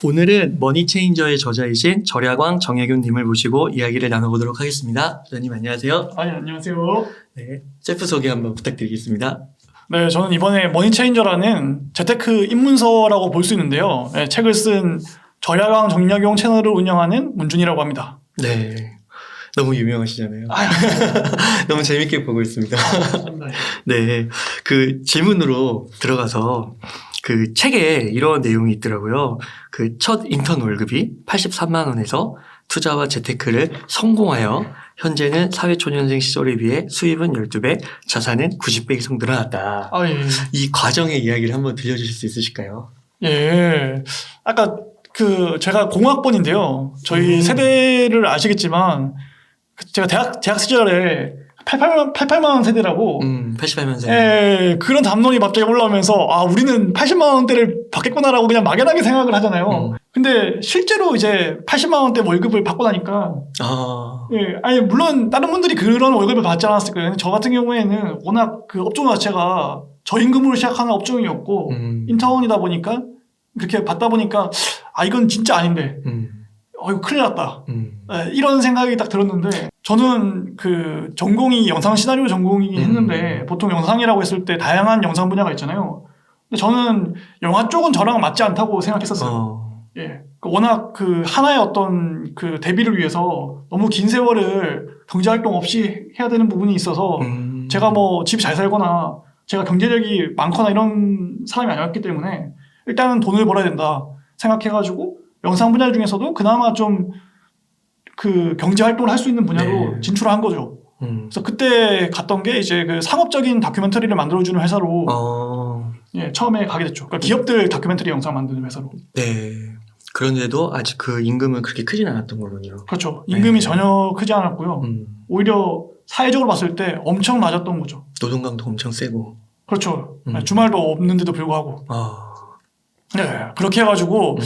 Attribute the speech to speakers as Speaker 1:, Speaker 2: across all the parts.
Speaker 1: 오늘은 머니체인저의 저자이신 절야광 정혜균님을 모시고 이야기를 나눠보도록 하겠습니다. 저님 안녕하세요.
Speaker 2: 안녕하세요.
Speaker 1: 네, 셀프 소개 한번 부탁드리겠습니다.
Speaker 2: 네, 저는 이번에 머니체인저라는 재테크 입문서라고 볼 수 있는데요. 네, 책을 쓴 절야광 정약용 채널을 운영하는 문준이라고 합니다.
Speaker 1: 네, 너무 유명하시잖아요. 너무 재밌게 보고 있습니다. 네, 그 질문으로 들어가서 그 책에 이런 내용이 있더라고요. 그 첫 인턴 월급이 83만 원에서 투자와 재테크를 성공하여 현재는 사회초년생 시절에 비해 수입은 12배, 자산은 90배 이상 늘어났다.
Speaker 2: 예.
Speaker 1: 이 과정의 이야기를 한번 들려주실 수 있으실까요?
Speaker 2: 예. 아까 제가 공학번인데요. 저희 세대를 아시겠지만 제가 대학 시절에 88만 원 세대라고
Speaker 1: 88년생.
Speaker 2: 예, 그런 담론이 갑자기 올라오면서 우리는 80만 원대를 받겠구나라고 그냥 막연하게 생각을 하잖아요. 근데 실제로 이제 80만 원대 월급을 받고 나니까 예, 물론 다른 분들이 그런 월급을 받지 않았을 거예요. 저 같은 경우에는 워낙 그 업종 자체가 저임금으로 시작하는 업종이었고 인턴이다 보니까 그렇게 받다 보니까 이건 진짜 아닌데 이거 큰일 났다. 네, 이런 생각이 딱 들었는데 저는 그 전공이 영상 시나리오 전공이긴 했는데 보통 영상이라고 했을 때 다양한 영상 분야가 있잖아요. 근데 저는 영화 쪽은 저랑 맞지 않다고 생각했었어요. 예, 워낙 그 하나의 어떤 그 대비를 위해서 너무 긴 세월을 경제활동 없이 해야 되는 부분이 있어서 제가 뭐 집이 잘 살거나 제가 경제력이 많거나 이런 사람이 아니었기 때문에 일단은 돈을 벌어야 된다 생각해가지고 영상 분야 중에서도 그나마 좀 그 경제 활동을 할 수 있는 분야로 진출을 한 거죠. 그래서 그때 갔던 게 이제 그 상업적인 다큐멘터리를 만들어주는 회사로 예, 처음에 가게 됐죠. 그러니까 기업들 다큐멘터리 영상 만드는 회사로.
Speaker 1: 네. 그런데도 아직 그 임금은 그렇게 크진 않았던 거군요.
Speaker 2: 그렇죠. 임금이 전혀 크지 않았고요. 오히려 사회적으로 봤을 때 엄청 낮았던 거죠.
Speaker 1: 노동 강도 엄청 세고.
Speaker 2: 그렇죠. 주말도 없는데도 불구하고. 네. 그렇게 해가지고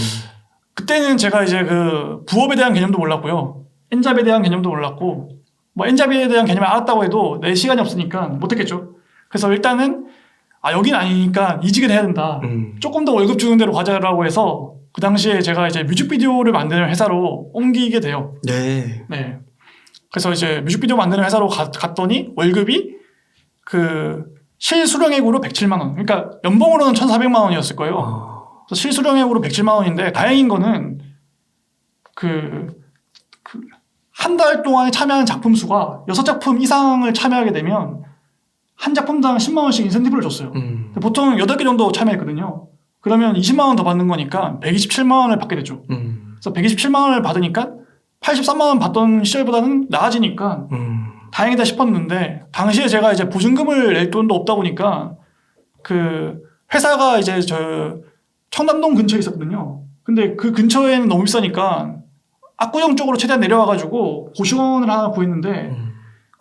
Speaker 2: 그때는 제가 이제 그 부업에 대한 개념도 몰랐고요. 엔잡에 대한 개념도 몰랐고, 뭐 엔잡에 대한 개념을 알았다고 해도 내 시간이 없으니까 못했겠죠. 그래서 일단은 여긴 아니니까 이직을 해야 된다. 조금 더 월급 주는 대로 가자라고 해서 그 당시에 제가 이제 뮤직비디오를 만드는 회사로 옮기게 돼요.
Speaker 1: 네.
Speaker 2: 네. 그래서 이제 뮤직비디오 만드는 회사로 갔더니 월급이 그 실수령액으로 107만 원. 그러니까 연봉으로는 1,400만 원이었을 거예요. 그래서 실수령액으로 107만 원인데 다행인 거는 한 달 동안에 참여하는 작품 수가 6작품 이상을 참여하게 되면 한 작품당 10만 원씩 인센티브를 줬어요. 보통 8개 정도 참여했거든요. 그러면 20만 원 더 받는 거니까 127만 원을 받게 됐죠. 그래서 127만 원을 받으니까 83만 원 받던 시절보다는 나아지니까 다행이다 싶었는데 당시에 제가 이제 보증금을 낼 돈도 없다 보니까 그 회사가 이제 저 청담동 근처에 있었거든요. 근데 그 근처에는 너무 비싸니까 압구정 쪽으로 최대한 내려와가지고 고시원을 하나 구했는데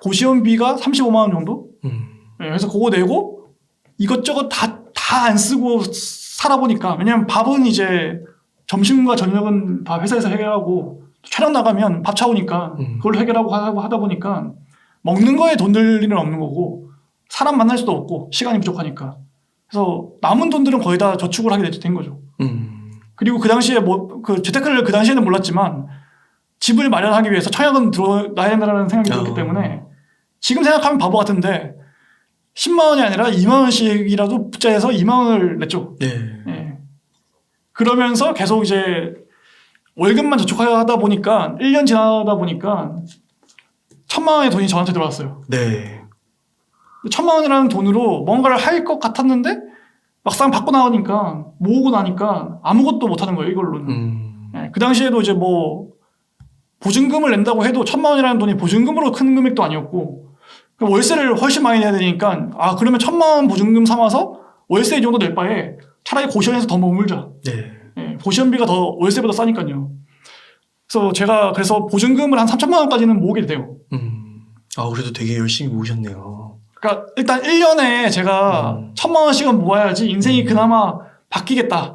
Speaker 2: 고시원비가 35만 원 정도? 네, 그래서 그거 내고 이것저것 다 안 쓰고 살아보니까 왜냐면 밥은 이제 점심과 저녁은 다 회사에서 해결하고 촬영 나가면 밥 차오니까 그걸 해결하고 하다 보니까 먹는 거에 돈 들 일은 없는 거고 사람 만날 수도 없고 시간이 부족하니까 그래서 남은 돈들은 거의 다 저축을 하게 된 거죠. 그리고 그 당시에 그 재테크를 그 당시에는 몰랐지만 집을 마련하기 위해서 청약은 들어놔야 된다는 생각이 들었기 때문에 지금 생각하면 바보 같은데 10만 원이 아니라 2만 원씩이라도 붙자해서 2만 원을 냈죠. 네. 그러면서 계속 이제 월급만 저축하다 보니까 1년 지나다 보니까 1,000만 원의 돈이 저한테 들어왔어요.
Speaker 1: 네.
Speaker 2: 1,000만 원이라는 돈으로 뭔가를 할 것 같았는데 막상 받고 나오니까 모으고 나니까 아무것도 못 하는 거예요, 이걸로는. 네, 그 당시에도 이제 뭐 보증금을 낸다고 해도 1,000만 원이라는 돈이 보증금으로 큰 금액도 아니었고 월세를 훨씬 많이 내야 되니까 그러면 1,000만 원 보증금 삼아서 월세 이 정도 낼 바에 차라리 고시원에서 더 머물자. 네, 고시원비가 더 월세보다 싸니까요. 그래서 제가 보증금을 한 3,000만 원까지는 모으게 돼요.
Speaker 1: 그래도 되게 열심히 모으셨네요.
Speaker 2: 그러니까 일단 1년에 제가 1,000만 원씩은 모아야지 인생이 그나마 바뀌겠다.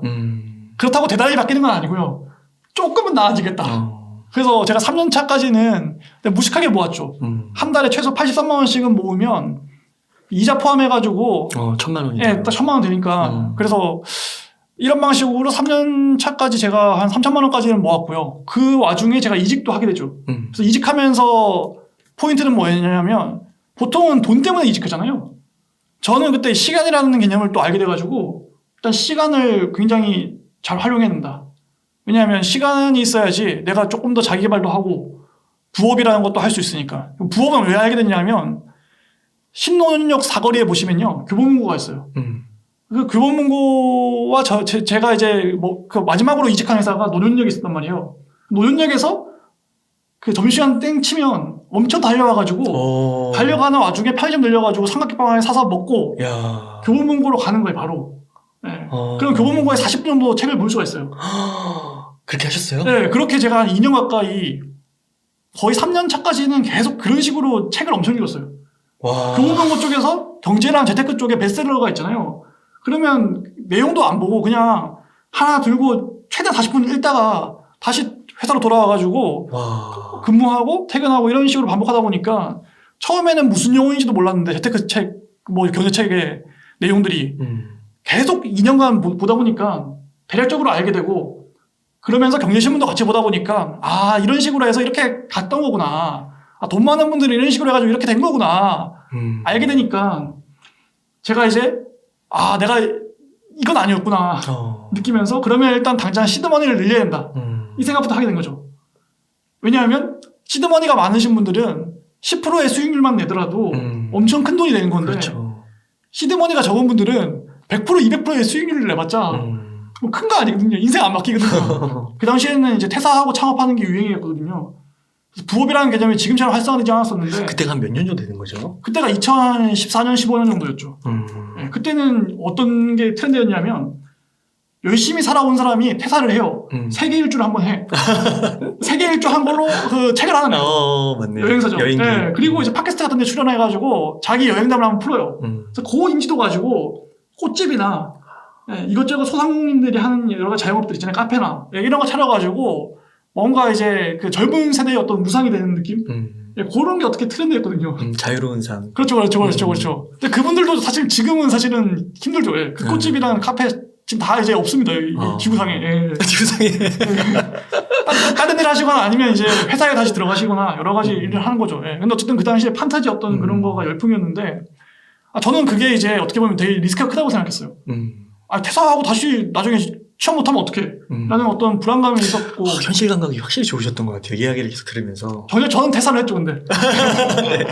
Speaker 2: 그렇다고 대단히 바뀌는 건 아니고요. 조금은 나아지겠다. 그래서 제가 3년 차까지는 무식하게 모았죠. 한 달에 최소 83만 원씩은 모으면 이자 포함해가지고
Speaker 1: 1,000만 원이요.
Speaker 2: 예, 딱 1,000만 원 되니까 그래서 이런 방식으로 3년 차까지 제가 한 3천만 원까지는 모았고요. 그 와중에 제가 이직도 하게 되죠. 그래서 이직하면서 포인트는 뭐였냐면 보통은 돈 때문에 이직하잖아요. 저는 그때 시간이라는 개념을 또 알게 돼가지고 일단 시간을 굉장히 잘 활용해야 된다. 왜냐하면 시간이 있어야지 내가 조금 더 자기 개발도 하고 부업이라는 것도 할 수 있으니까. 부업은 왜 알게 됐냐면 신논현역 사거리에 보시면요. 교보문고가 있어요. 그 교보문고와 제가 이제 그 마지막으로 이직한 회사가 논현역에 있었단 말이에요. 논현역에서 그 점심시간 땡 치면 엄청 달려와가지고 달려가는 와중에 편의점 들려가지고 삼각김밥 하나 사서 먹고 교보문고로 가는 거예요, 바로. 네. 그럼 교보문고에 40분 정도 책을 볼 수가 있어요.
Speaker 1: 그렇게 하셨어요?
Speaker 2: 네, 그렇게 제가 한 2년 가까이 거의 3년 차까지는 계속 그런 식으로 책을 엄청 읽었어요. 교보문고 쪽에서 경제랑 재테크 쪽에 베스트셀러가 있잖아요. 그러면 내용도 안 보고 그냥 하나 들고 최대 40분 읽다가 다시 회사로 돌아와가지고 근무하고 퇴근하고 이런 식으로 반복하다 보니까 처음에는 무슨 용어인지도 몰랐는데 재테크 책, 뭐 경제책의 내용들이 계속 2년간 보다 보니까 대략적으로 알게 되고 그러면서 경제신문도 같이 보다 보니까 아 이런 식으로 해서 이렇게 갔던 거구나. 아, 돈 많은 분들이 이런 식으로 해가지고 이렇게 된 거구나. 알게 되니까 제가 이제 아 내가 이건 아니었구나 느끼면서 그러면 일단 당장 시드머니를 늘려야 된다. 이 생각부터 하게 된 거죠. 왜냐하면 시드머니가 많으신 분들은 10%의 수익률만 내더라도 엄청 큰 돈이 되는 건데
Speaker 1: 그렇죠.
Speaker 2: 시드머니가 적은 분들은 100% 200%의 수익률을 내봤자 뭐 큰 거 아니거든요. 인생 안 바뀌거든요. 그 당시에는 이제 퇴사하고 창업하는 게 유행이었거든요. 그래서 부업이라는 개념이 지금처럼 활성화되지 않았었는데
Speaker 1: 그때가 한 몇 년 정도 되는 거죠?
Speaker 2: 그때가 2014년 15년 정도였죠. 네, 그때는 어떤 게 트렌드였냐면 열심히 살아온 사람이 퇴사를 해요. 세계 일주를 한번 해. 세계 일주 한 걸로 그 책을 하는 거예요.
Speaker 1: 맞네요.
Speaker 2: 여행사죠.
Speaker 1: 여행기.
Speaker 2: 네, 그리고 이제 팟캐스트 같은 데 출연해가지고 자기 여행담을 한번 풀어요. 그래서 그 인지도 가지고 꽃집이나 이것저것 소상공인들이 하는 여러 가지 자영업들 있잖아요. 카페나 이런 거 차려가지고 뭔가 이제 그 젊은 세대의 어떤 무상이 되는 느낌? 그런 게 어떻게 트렌드였거든요.
Speaker 1: 자유로운 삶.
Speaker 2: 그렇죠. 근데 그분들도 사실 지금은 사실은 힘들죠. 예. 그 꽃집이랑 카페 지금 다 이제 없습니다. 이 지구상에. 예.
Speaker 1: 지구상에.
Speaker 2: 다른 일 하시거나 아니면 이제 회사에 다시 들어가시거나 여러 가지 일을 하는 거죠. 예. 근데 어쨌든 그 당시에 판타지 어떤 그런 거가 열풍이었는데 저는 그게 이제 어떻게 보면 되게 리스크가 크다고 생각했어요. 퇴사하고 다시 나중에 취업 못하면 어떡해. 라는 어떤 불안감이 있었고.
Speaker 1: 현실 감각이 확실히 좋으셨던 것 같아요. 이야기를 계속 들으면서.
Speaker 2: 저는 퇴사를 했죠, 근데. 네.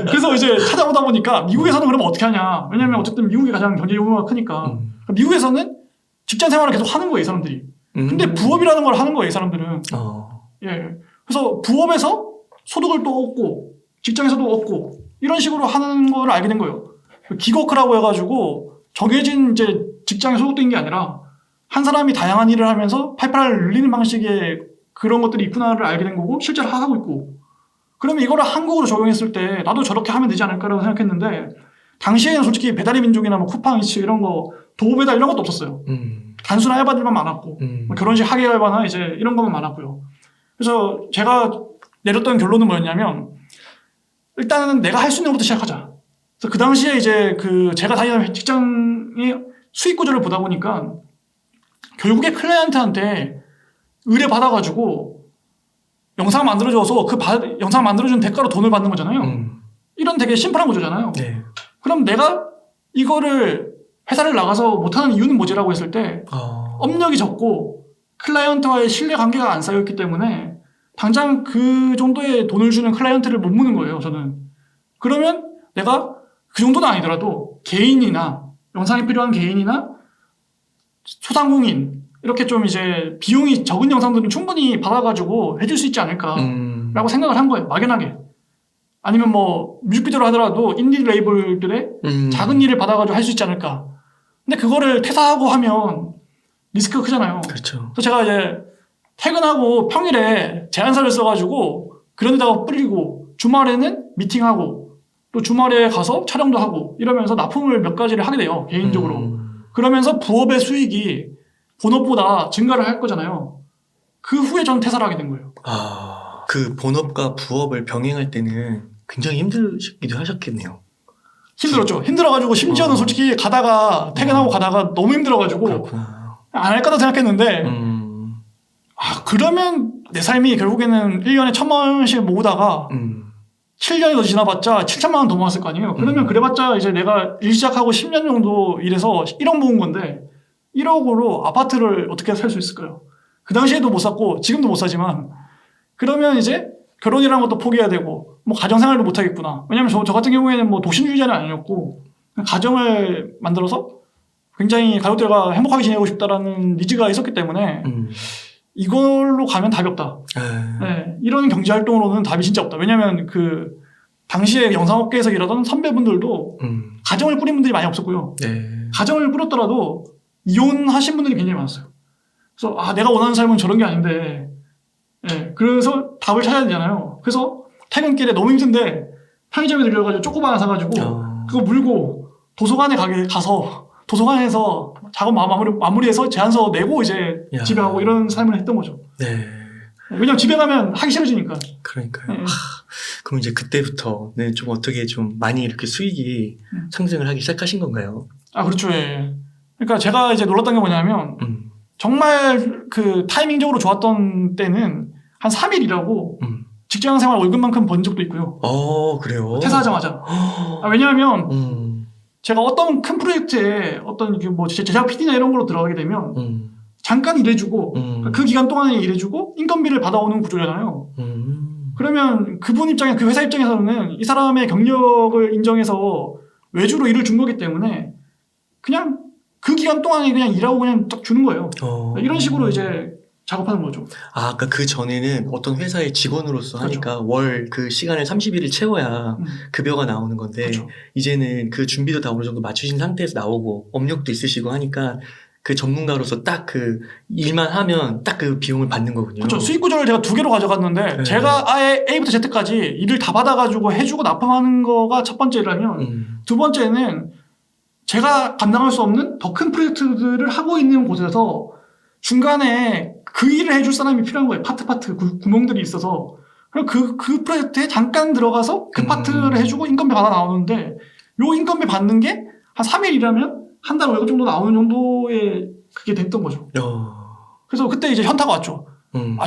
Speaker 2: 그래서 이제 찾아보다 보니까 미국에서는 그러면 어떻게 하냐. 왜냐면 어쨌든 미국이 가장 경제 규모가 크니까. 미국에서는 직장 생활을 계속 하는 거예요, 이 사람들이. 근데 부업이라는 걸 하는 거예요, 이 사람들은. 예. 그래서 부업에서 소득을 또 얻고, 직장에서도 얻고, 이런 식으로 하는 걸 알게 된 거예요. 기거크라고 해가지고, 정해진 이제 직장에 소속된 게 아니라, 한 사람이 다양한 일을 하면서 팔팔을 늘리는 방식의 그런 것들이 있구나를 알게 된 거고 실제로 하고 있고 그러면 이거를 한국으로 적용했을 때 나도 저렇게 하면 되지 않을까라고 생각했는데 당시에는 솔직히 배달의 민족이나 뭐 쿠팡이츠 이런 거 도우배달 이런 것도 없었어요. 단순 알바들만 많았고 뭐 결혼식 하객 알바나 이제 이런 것만 많았고요. 그래서 제가 내렸던 결론은 뭐였냐면 일단은 내가 할 수 있는 것부터 시작하자. 그래서 그 당시에 이제 그 제가 다니던 직장의 수익 구조를 보다 보니까 결국에 클라이언트한테 의뢰받아가지고 영상 만들어줘서 그 영상 만들어준 대가로 돈을 받는 거잖아요. 이런 되게 심플한 구조잖아요.
Speaker 1: 네.
Speaker 2: 그럼 내가 이거를 회사를 나가서 못하는 이유는 뭐지라고 했을 때 업력이 적고 클라이언트와의 신뢰 관계가 안 쌓였기 때문에 당장 그 정도의 돈을 주는 클라이언트를 못 무는 거예요. 저는. 그러면 내가 그 정도는 아니더라도 개인이나 영상이 필요한 개인이나 소상공인 이렇게 좀 이제 비용이 적은 영상들은 충분히 받아가지고 해줄 수 있지 않을까라고 생각을 한 거예요. 막연하게. 아니면 뭐 뮤직비디오로 하더라도 인디 레이블들의 작은 일을 받아가지고 할 수 있지 않을까. 근데 그거를 퇴사하고 하면 리스크가 크잖아요.
Speaker 1: 그렇죠.
Speaker 2: 그래서 제가 이제 퇴근하고 평일에 제안서를 써가지고 그런 데다가 뿌리고 주말에는 미팅하고 또 주말에 가서 촬영도 하고 이러면서 납품을 몇 가지를 하게 돼요. 개인적으로. 그러면서 부업의 수익이 본업보다 증가를 할 거잖아요. 그 후에 전 퇴사를 하게 된 거예요.
Speaker 1: 그 본업과 부업을 병행할 때는 굉장히 힘드시기도 하셨겠네요.
Speaker 2: 힘들었죠. 힘들어가지고 심지어는 솔직히 가다가 퇴근하고 가다가 너무 힘들어가지고
Speaker 1: 그렇구나.
Speaker 2: 안 할 거다 생각했는데 그러면 내 삶이 결국에는 1년에 1,000만 원씩 모으다가 7년이 더 지나봤자 7천만 원 더 모았을 거 아니에요. 그러면 그래봤자 이제 내가 일 시작하고 10년 정도 일해서 1억 모은 건데 1억으로 아파트를 어떻게 살 수 있을까요? 그 당시에도 못 샀고 지금도 못 사지만 그러면 이제 결혼이라는 것도 포기해야 되고 뭐 가정생활도 못 하겠구나. 왜냐면 저 같은 경우에는 뭐 독신주의자는 아니었고 가정을 만들어서 굉장히 가족들과 행복하게 지내고 싶다라는 니즈가 있었기 때문에 이걸로 가면 답이 없다. 네, 이런 경제 활동으로는 답이 진짜 없다. 왜냐면 그 당시에 영상업계에서 일하던 선배분들도 가정을 꾸린 분들이 많이 없었고요. 가정을 꾸렸더라도 이혼하신 분들이 굉장히 많았어요. 그래서 내가 원하는 삶은 저런 게 아닌데, 그래서 답을 찾아야 되잖아요. 그래서 퇴근길에 너무 힘든데 편의점에 들려가지고 초코바 하나 사가지고 그거 물고 도서관에 가서 도서관에서 작업 마무리해서 제안서 내고 이제 집에 가고 이런 삶을 했던 거죠. 왜냐면 집에 가면 하기 싫어지니까.
Speaker 1: 그러니까요. 그럼 이제 그때부터는 좀 어떻게 좀 많이 이렇게 수익이 상승을 하기 시작하신 건가요?
Speaker 2: 그렇죠. 예. 그러니까 제가 이제 놀랐던 게 뭐냐면 정말 그 타이밍적으로 좋았던 때는 한 3일 일하고 직장 생활 월급만큼 번 적도 있고요.
Speaker 1: 그래요?
Speaker 2: 퇴사하자마자. 왜냐하면 제가 어떤 큰 프로젝트에 어떤 뭐 제작 PD나 이런 걸로 들어가게 되면 잠깐 일해주고 그 기간 동안에 일해주고 인건비를 받아오는 구조잖아요. 그러면 그분 입장에 그 회사 입장에서는 이 사람의 경력을 인정해서 외주로 일을 준 거기 때문에 그냥 그 기간 동안에 그냥 일하고 그냥 딱 주는 거예요. 이런 식으로 이제 작업하는 거죠.
Speaker 1: 그러니까 그 전에는 어떤 회사의 직원으로서 하니까 월 그 시간을 30일을 채워야 급여가 나오는 건데
Speaker 2: 그렇죠.
Speaker 1: 이제는 그 준비도 다 어느 정도 맞추신 상태에서 나오고 업력도 있으시고 하니까 그 전문가로서 딱 그 일만 하면 딱 그 비용을 받는 거군요.
Speaker 2: 그렇죠. 수익 구조를 제가 2개로 가져갔는데 제가 아예 A부터 Z까지 일을 다 받아가지고 해주고 납품하는 거가 첫 번째라면 두 번째는 제가 감당할 수 없는 더 큰 프로젝트들을 하고 있는 곳에서 중간에 그 일을 해줄 사람이 필요한 거예요. 파트 구멍들이 있어서. 그럼 그 프로젝트에 잠깐 들어가서 그 파트를 해주고 인건비 받아 나오는데 요 인건비 받는 게 한 3일 일하면 한 달 월급 정도 나오는 정도의 그게 됐던 거죠. 그래서 그때 이제 현타가 왔죠.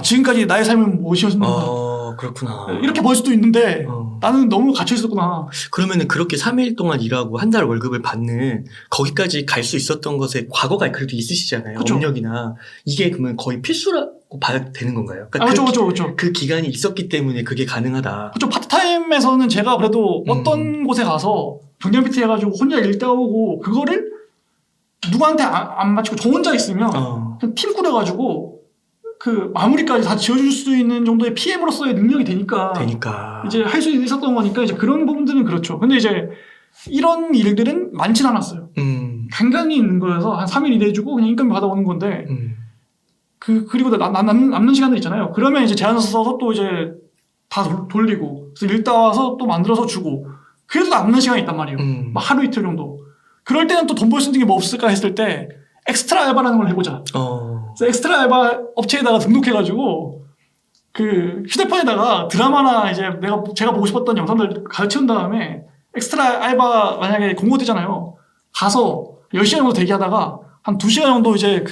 Speaker 2: 지금까지 나의 삶은 무엇이었는가.
Speaker 1: 그렇구나.
Speaker 2: 이렇게 벌 수도 있는데 나는 너무 갇혀 있었구나.
Speaker 1: 그러면은 그렇게 3일 동안 일하고 한 달 월급을 받는 거기까지 갈 수 있었던 것에 과거가 그래도 있으시잖아요.
Speaker 2: 그쵸.
Speaker 1: 업력이나. 이게 그러면 거의 필수라고 봐야 되는 건가요?
Speaker 2: 그러니까 그렇죠.
Speaker 1: 그 기간이 있었기 때문에 그게 가능하다.
Speaker 2: 그렇죠. 파트타임에서는 제가 그래도 어떤 곳에 가서 경량 PT 해가지고 혼자 일 따오고 그거를 누구한테 안 맞추고 저 혼자 있으면 그냥 팀 꾸려가지고 그 마무리까지 다 지어줄 수 있는 정도의 PM으로서의 능력이 되니까 이제 할 수 있었던 거니까 이제 그런 부분들은 그렇죠. 근데 이제 이런 일들은 많진 않았어요. 간간히 있는 거여서 한 3일 일해주고 그냥 인건비 받아오는 건데 그리고 남는 시간들 있잖아요. 그러면 이제 제안서 써서 또 이제 다 돌리고 그래서 일 따와서 또 만들어서 주고 그래도 남는 시간이 있단 말이에요. 막 하루 이틀 정도. 그럴 때는 또 돈 벌 수 있는 게 뭐 없을까 했을 때 엑스트라 알바라는 걸 해보자. 그래서 엑스트라 알바 업체에다가 등록해가지고 그 휴대폰에다가 드라마나 이제 제가 보고 싶었던 영상들 가르친 다음에 엑스트라 알바 만약에 공고되잖아요. 가서 10시간 정도 대기하다가 한 2시간 정도 이제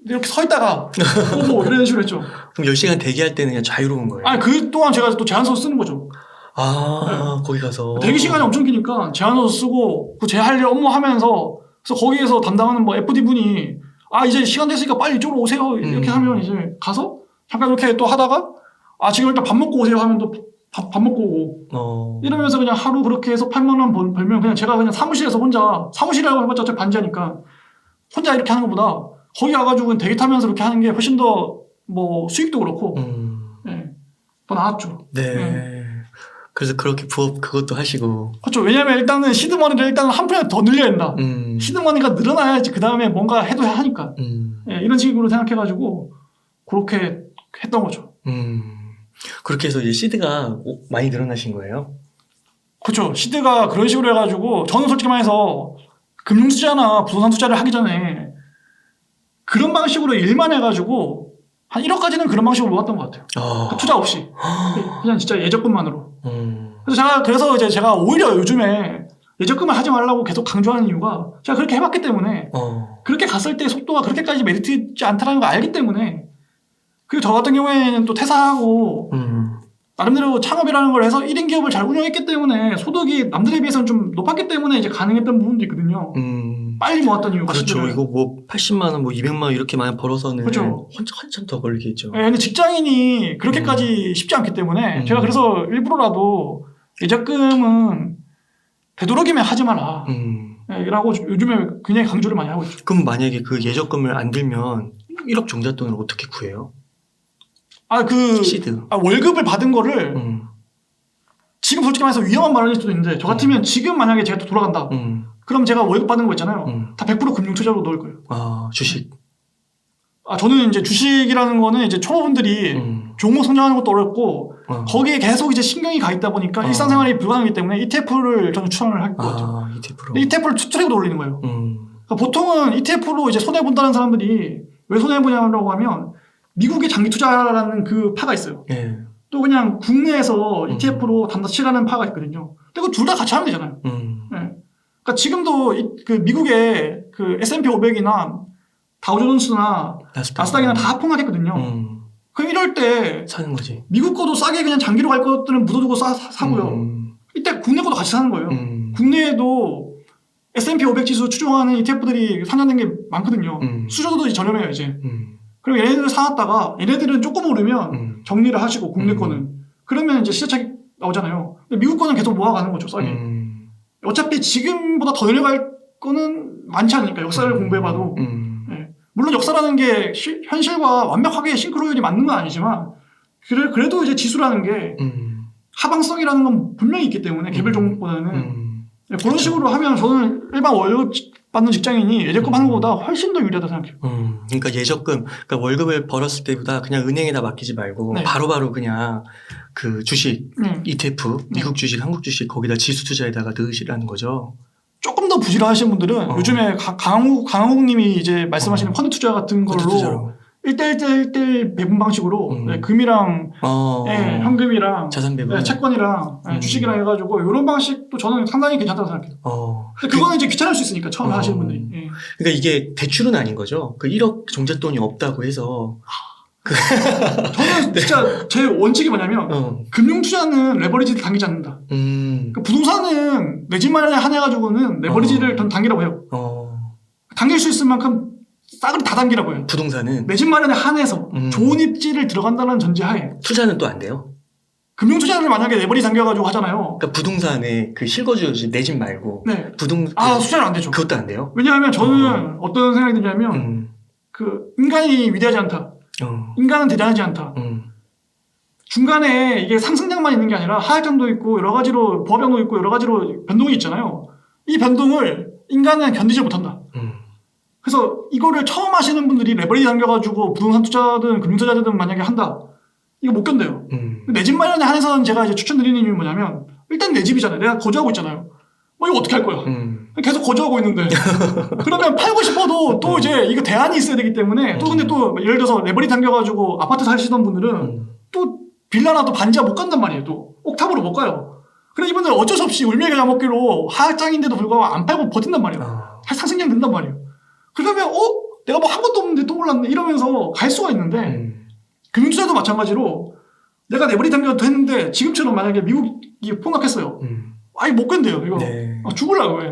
Speaker 2: 이렇게 서 있다가 오고 이런 식으로 했죠.
Speaker 1: 그럼 10시간 대기할 때는 그냥 자유로운 거예요?
Speaker 2: 그 동안 제가 또 제안서 쓰는 거죠.
Speaker 1: 거기 가서.
Speaker 2: 대기 시간이 엄청 기니까 제안서 쓰고 제 할 일 업무 하면서 그래서 거기에서 담당하는 뭐 FD 분이 이제 시간 됐으니까 빨리 이쪽으로 오세요. 이렇게 하면 이제 가서 잠깐 이렇게 또 하다가 지금 일단 밥 먹고 오세요 하면 또 밥 먹고 오고 이러면서 그냥 하루 그렇게 해서 8만 원 벌면 그냥 제가 그냥 사무실에서 혼자 사무실이라고 해봤자 어차피 반지하니까 혼자 이렇게 하는 것보다 거기 와가지고 대기 타면서 이렇게 하는 게 훨씬 더 뭐 수익도 그렇고 더 나았죠.
Speaker 1: 그래서 그렇게 부업 그것도 하시고.
Speaker 2: 그렇죠. 왜냐면 일단은 시드머니를 일단은 한 푼이라도 더 늘려야 된다. 시드머니가 늘어나야지 그 다음에 뭔가 해도 하니까. 이런 식으로 생각해가지고 그렇게 했던 거죠.
Speaker 1: 그렇게 해서 이제 시드가 많이 늘어나신 거예요?
Speaker 2: 그렇죠. 시드가 그런 식으로 해가지고 저는 솔직히 말해서 금융투자나 부동산 투자를 하기 전에 그런 방식으로 일만 해가지고 한 1억까지는 그런 방식으로 모았던 것 같아요. 투자 없이. 그냥 진짜 예적금만으로. 그래서 제가 오히려 요즘에 예적금을 하지 말라고 계속 강조하는 이유가 제가 그렇게 해봤기 때문에 그렇게 갔을 때 속도가 그렇게까지 메리트 있지 않다는 걸 알기 때문에 그리고 저 같은 경우에는 또 퇴사하고 나름대로 창업이라는 걸 해서 1인 기업을 잘 운영했기 때문에 소득이 남들에 비해서는 좀 높았기 때문에 이제 가능했던 부분도 있거든요. 빨리 모았던 이유가
Speaker 1: 그렇죠.
Speaker 2: 실제로.
Speaker 1: 이거 뭐 80만 원, 뭐 200만 원 이렇게 많이 벌어서는
Speaker 2: 그렇죠.
Speaker 1: 한참 더 걸리겠죠.
Speaker 2: 네, 근데 직장인이 그렇게까지 쉽지 않기 때문에 제가 그래서 일부러라도 예적금은 되도록이면 하지 마라. 네, 라고 요즘에 굉장히 강조를 많이 하고 있죠.
Speaker 1: 그럼 만약에 그 예적금을 안 들면 1억 종잣돈을 어떻게 구해요? 시드.
Speaker 2: 월급을 받은 거를 지금 솔직히 말해서 위험한 말일 수도 있는데 저 같으면 지금 만약에 제가 또 돌아간다. 그럼 제가 월급 받는 거 있잖아요. 다 100% 금융투자로 넣을 거예요.
Speaker 1: 아, 주식.
Speaker 2: 저는 이제 주식이라는 거는 이제 초보분들이 종목 성장하는 것도 어렵고 거기에 계속 이제 신경이 가 있다 보니까 일상생활이 불가능하기 때문에 ETF를 저는 추천을 할 거죠.
Speaker 1: ETF로.
Speaker 2: ETF를 투트랙으로 올리는 거예요. 그러니까 보통은 ETF로 이제 손해 본다는 사람들이 왜 손해 보냐고 하면 미국의 장기 투자라는 그 파가 있어요.
Speaker 1: 네.
Speaker 2: 또 그냥 국내에서 ETF로 단다치라는 파가 있거든요. 근데 그 둘 다 같이 하면 되잖아요. 네. 그러니까 지금도 그 미국의 그 S&P 500이나 다우존스나 나스닥이나 다 폭락했거든요. 그럼 이럴 때
Speaker 1: 사는 거지.
Speaker 2: 미국 거도 싸게 그냥 장기로 갈 것들은 묻어두고 사고요. 이때 국내 거도 같이 사는 거예요. 국내에도 S&P 500 지수 추종하는 ETF들이 상장된 게 많거든요. 수수료도 저렴해요 이제. 그리고 얘네들을 사놨다가 얘네들은 조금 오르면 정리를 하시고 국내 거는 그러면 이제 시세차익 나오잖아요. 근데 미국 거는 계속 모아가는 거죠 싸게. 어차피 지금보다 더 내려갈 거는 많지 않으니까 역사를 공부해봐도. 네. 물론 역사라는 게 현실과 완벽하게 싱크로율이 맞는 건 아니지만 그래도 이제 지수라는 게 하방성이라는 건 분명히 있기 때문에 개별 종목보다는 네, 그런 식으로 하면 저는 일반 월급 받는 직장인이 예적금 하는 것보다 훨씬 더 유리하다 생각해요.
Speaker 1: 그러니까 예적금, 그러니까 월급을 벌었을 때보다 그냥 은행에다 맡기지 말고
Speaker 2: 네.
Speaker 1: 바로바로 그냥 그 주식, ETF, 미국 주식, 한국 주식 거기다 지수 투자에다가 넣으시라는 거죠.
Speaker 2: 조금 더 부지런하신 분들은 요즘에 강한국 님이 이제 말씀하시는 펀드 투자 같은 걸로 1대1 배분 방식으로 네, 금이랑 네, 현금이랑
Speaker 1: 자산 배분,
Speaker 2: 네, 채권이랑 주식이랑 해가지고 이런 방식도 저는 상당히 괜찮다고 생각해요. 근데 그거는 이제 귀찮을 수 있으니까 처음에 하시는 분들이. 예.
Speaker 1: 그러니까 이게 대출은 아닌 거죠. 그 1억 종잣돈이 없다고 해서.
Speaker 2: 저는 진짜 제 원칙이 뭐냐면 금융 투자는 레버리지를 당기지 않는다. 그러니까 부동산은 내 집 마련에 한해가지고는 레버리지를 전 당기라고 해요. 당길 수 있을 만큼 싸그리 다 당기라고 해요.
Speaker 1: 부동산은
Speaker 2: 내 집 마련에 한해서 좋은 입지를 들어간다는 전제하에.
Speaker 1: 투자는 또 안 돼요?
Speaker 2: 금융 투자를 만약에 레버리지 당겨가지고 하잖아요.
Speaker 1: 그러니까 부동산에 그 실거주 내 집 말고
Speaker 2: 네. 투자는 안 되죠.
Speaker 1: 그것도 안 돼요?
Speaker 2: 왜냐하면 저는 어떤 생각이 드냐면 그 인간이 위대하지 않다. 인간은 대단하지 않다. 중간에 이게 상승장만 있는 게 아니라 하락장도 있고 여러 가지로 부하장도 있고 여러 가지로 변동이 있잖아요. 이 변동을 인간은 견디지 못한다. 그래서 이거를 처음 하시는 분들이 레버리지 당겨가지고 부동산 투자든 금융 투자든 만약에 한다. 이거 못 견뎌요. 내 집 마련에 한해서는 제가 이제 추천드리는 이유는 뭐냐면 일단 내 집이잖아요. 내가 거주하고 있잖아요. 이거 어떻게 할 거야? 계속 거주하고 있는데 그러면 팔고 싶어도 또 이제 이거 대안이 있어야 되기 때문에 또 근데 또 예를 들어서 레버리지 당겨가지고 아파트 사시던 분들은 또 빌라나 또 반지하 못 간단 말이에요. 또 옥탑으로 못 가요. 그래 이분들 어쩔 수 없이 울며 겨자 먹기로 하락장인데도 불구하고 안 팔고 버틴단 말이에요. 상승장 된단 말이에요. 그러면 내가 뭐 한 것도 없는데 또 올랐네 이러면서 갈 수가 있는데 금융투자도 마찬가지로 내가 레버리지 당겨도 했는데 지금처럼 만약에 미국이 폭락했어요. 아예 못 견뎌요. 이거
Speaker 1: 네.
Speaker 2: 죽으려고 해.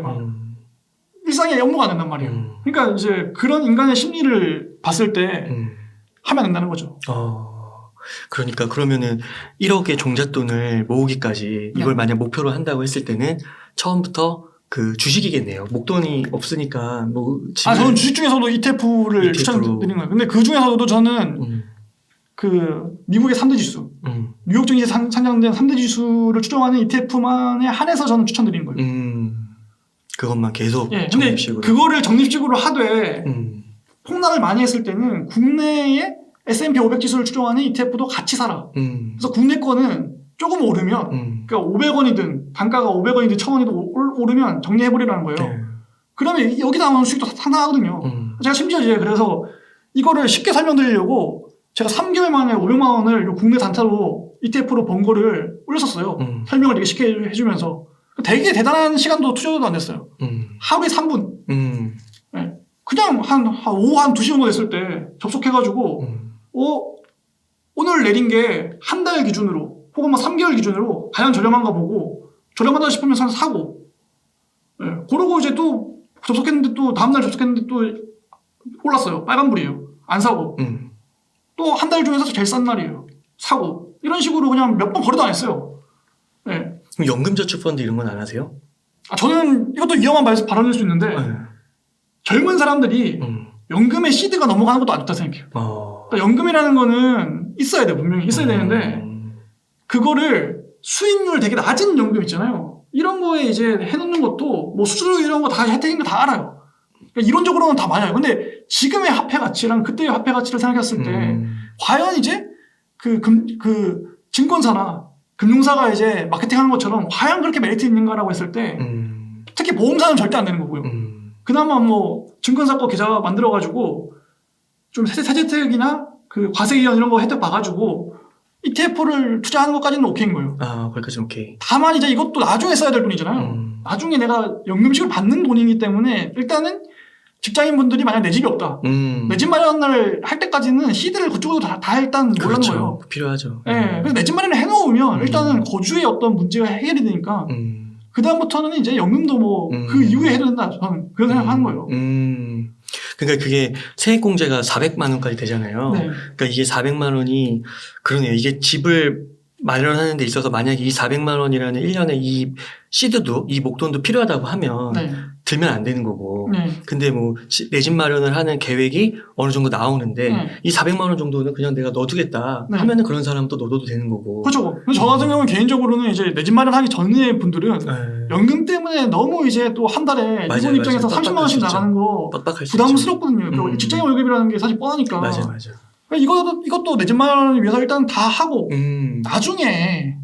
Speaker 2: 일상에 연무가 안 된단 말이에요. 그러니까 이제 그런 인간의 심리를 봤을 때 하면 된다는 거죠.
Speaker 1: 그러니까 그러면은 1억의 종잣돈을 모으기까지 이걸 만약 목표로 한다고 했을 때는 처음부터 그 주식이겠네요. 목돈이 없으니까 뭐
Speaker 2: 저는 주식 중에서도 ETF를 추천드리는 거예요. 근데 그 중에서도 저는 그 미국의 3대 지수, 뉴욕 증시에 상장된 3대 지수를 추종하는 ETF만에 한해서 저는 추천드리는 거예요.
Speaker 1: 그것만 계속
Speaker 2: 근데
Speaker 1: 적립식으로.
Speaker 2: 그거를 적립식으로 하되 폭락을 많이 했을 때는 국내에 S&P 500 지수를 추종하는 ETF도 같이 사라. 그래서 국내 거는 조금 오르면 그러니까 500원이든 단가가 500원이든 1000원이든 오르면 정리해버리라는 거예요.
Speaker 1: 네.
Speaker 2: 그러면 여기 나오는 수익도 상당하거든요. 제가 심지어 이제 그래서 이거를 쉽게 설명드리려고 제가 3개월 만에 500만 원을 국내 단타로 ETF로 번 거를 올렸었어요. 설명을 되게 쉽게 해주면서 되게 대단한 시간도 투자도 안 됐어요. 하루에 3분. 네. 그냥 오후 한 2시 정도 됐을 때 접속해가지고 오늘 내린 게 한 달 기준으로 혹은 뭐 3개월 기준으로 과연 저렴한가 보고 저렴하다 싶으면 사고 그러고 이제 또 접속했는데 또 다음날 접속했는데 또 올랐어요. 빨간불이에요. 안 사고 또 한 달 중에서 제일 싼 날이에요. 사고 이런 식으로 그냥 몇 번 거래도 안 했어요. 네.
Speaker 1: 그럼 연금저축펀드 이런 건 안 하세요?
Speaker 2: 저는 이것도 위험한 발언일 수 있는데 젊은 사람들이 연금의 시드가 넘어가는 것도 안 좋다 생각해요. 그러니까 연금이라는 거는 있어야 돼. 분명히 있어야 되는데 그거를 수익률 되게 낮은 연금 있잖아요. 이런 거에 이제 해놓는 것도 뭐 수수료 이런 거 다 혜택인 거 다 알아요. 그러니까 이론적으로는 다 맞아요. 근데 지금의 화폐 가치랑 그때의 화폐 가치를 생각했을 때 과연 이제 그 증권사나 금융사가 이제 마케팅하는 것처럼 과연 그렇게 메리트 있는가라고 했을 때 특히 보험사는 절대 안 되는 거고요. 그나마 뭐 증권사 거 계좌 만들어가지고 좀 세제특이나 그 과세기간 이런 거 혜택 봐가지고 ETF를 투자하는 것까지는 오케이인 거예요.
Speaker 1: 거기까지 오케이.
Speaker 2: 다만 이제 이것도 나중에 써야 될 돈이잖아요. 나중에 내가 연금식을 받는 돈이기 때문에 일단은 직장인분들이 만약 내 집이 없다. 내 집 마련을 할 때까지는 시드를 그쪽으로 다 일단 몰라는
Speaker 1: 그렇죠.
Speaker 2: 거예요.
Speaker 1: 필요하죠.
Speaker 2: 네, 그래서 내 집 마련을 해놓으면 일단은 거주의 어떤 문제가 해결이 되니까 그 다음부터는 이제 연금도 뭐 그 이후에 해야 된다. 저는 그런 생각하는 거예요.
Speaker 1: 그러니까 그게 세액공제가 400만 원까지 되잖아요.
Speaker 2: 네.
Speaker 1: 그러니까 이게 400만 원이 그러네요. 이게 집을 마련하는 데 있어서 만약에 이 400만 원이라는 1년에 이 시드도 이 목돈도 필요하다고 하면
Speaker 2: 네.
Speaker 1: 들면 안 되는 거고.
Speaker 2: 네.
Speaker 1: 근데 뭐 내 집 마련을 하는 계획이 어느 정도 나오는데
Speaker 2: 네.
Speaker 1: 이 400만 원 정도는 그냥 내가 넣어두겠다
Speaker 2: 네.
Speaker 1: 하면은 그런 사람은 또 넣어도 되는 거고.
Speaker 2: 그렇죠. 저 같은 경우는 개인적으로는 이제 내 집 마련하기 전에 분들은 연금 때문에 너무 이제 또 한 달에
Speaker 1: 맞아요,
Speaker 2: 이분 입장에서
Speaker 1: 맞아요.
Speaker 2: 30만 원씩 나가는 거
Speaker 1: 빡빡할 수
Speaker 2: 부담스럽거든요. 그리고 직장인 월급이라는 게 사실 뻔하니까.
Speaker 1: 맞아요.
Speaker 2: 이것도 내 집 마련을 위해서 일단 다 하고 나중에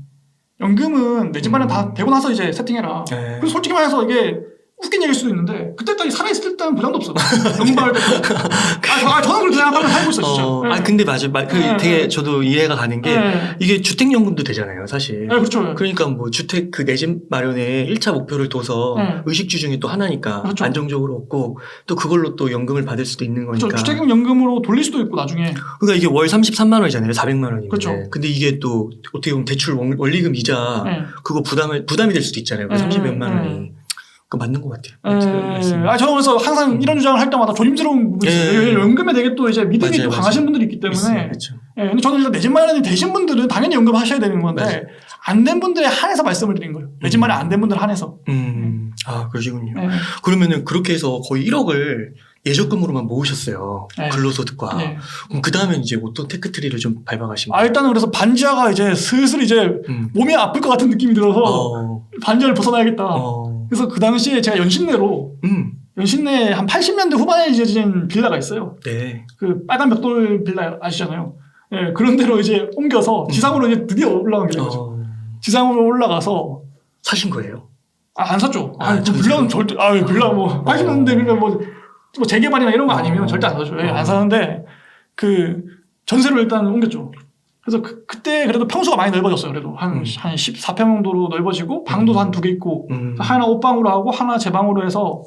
Speaker 2: 연금은 내 집 마련 다 되고 나서 이제 세팅해라. 그래서 솔직히 말해서 이게 웃긴 얘기일 수도 있는데 그때까지 살아있을 때는 부담도 없어요. 연금 받을 때까지. 저는 그렇게 생각하면 살고 있어요, 진짜.
Speaker 1: 근데 맞아요. 되게 저도 이해가 가는 게 이게 주택연금도 되잖아요, 사실.
Speaker 2: 그렇죠.
Speaker 1: 그러니까 뭐 주택 그 내 집 마련에 1차 목표를 둬서 의식주 중에 또 하나니까
Speaker 2: 그렇죠.
Speaker 1: 안정적으로 얻고 또 그걸로 또 연금을 받을 수도 있는 거니까.
Speaker 2: 그렇죠. 주택금 연금으로 돌릴 수도 있고 나중에.
Speaker 1: 그러니까 이게 월 33만 원이잖아요, 400만 원인데.
Speaker 2: 그렇죠.
Speaker 1: 근데 이게 또 어떻게 보면 대출 원리금 이자 그거 부담이 될 수도 있잖아요. 30몇만 원이. 그 맞는 것 같아요.
Speaker 2: 저는 그래서 항상 이런 주장을 할 때마다 조심스러운 부분이 있어요. 연금에 되게 또 이제 믿음이 또 강하신 분들이 있기 때문에.
Speaker 1: 그렇죠.
Speaker 2: 근데 저는 일단 내 집 마련이 되신 분들은 당연히 연금 하셔야 되는 건데 안 된 분들에 한해서 말씀을 드린 거예요. 내 집 마련 안 된 분들 한해서.
Speaker 1: 그러시군요. 그러면은 그렇게 해서 거의 1억을 예적금으로만 모으셨어요. 근로소득과. 그럼 그 다음에 이제 어떤 테크트리를 좀 밟아가신 거예요?
Speaker 2: 일단은 그래서 반지하가 이제 슬슬 이제 몸이 아플 것 같은 느낌이 들어서 반지하를 벗어나야겠다. 그래서 그 당시에 제가 연신내로 연신내에 한 80년대 후반에 지어진 빌라가 있어요.
Speaker 1: 네.
Speaker 2: 그 빨간 벽돌 빌라 아시잖아요. 그런 데로 이제 옮겨서 지상으로 이제 드디어 올라가게 된 거죠. 지상으로 올라가서
Speaker 1: 사신 거예요?
Speaker 2: 안 샀죠. 빌라는 절대 빌라 뭐 80년대 빌라 뭐 재개발이나 이런 거 아니면 절대 안 사죠. 안 사는데 그 전세로 일단 옮겼죠. 그래서 그때 그래도 평수가 많이 넓어졌어요. 그래도 한 14평 정도로 넓어지고 방도 한 2개 있고 하나 옷방으로 하고 하나 제 방으로 해서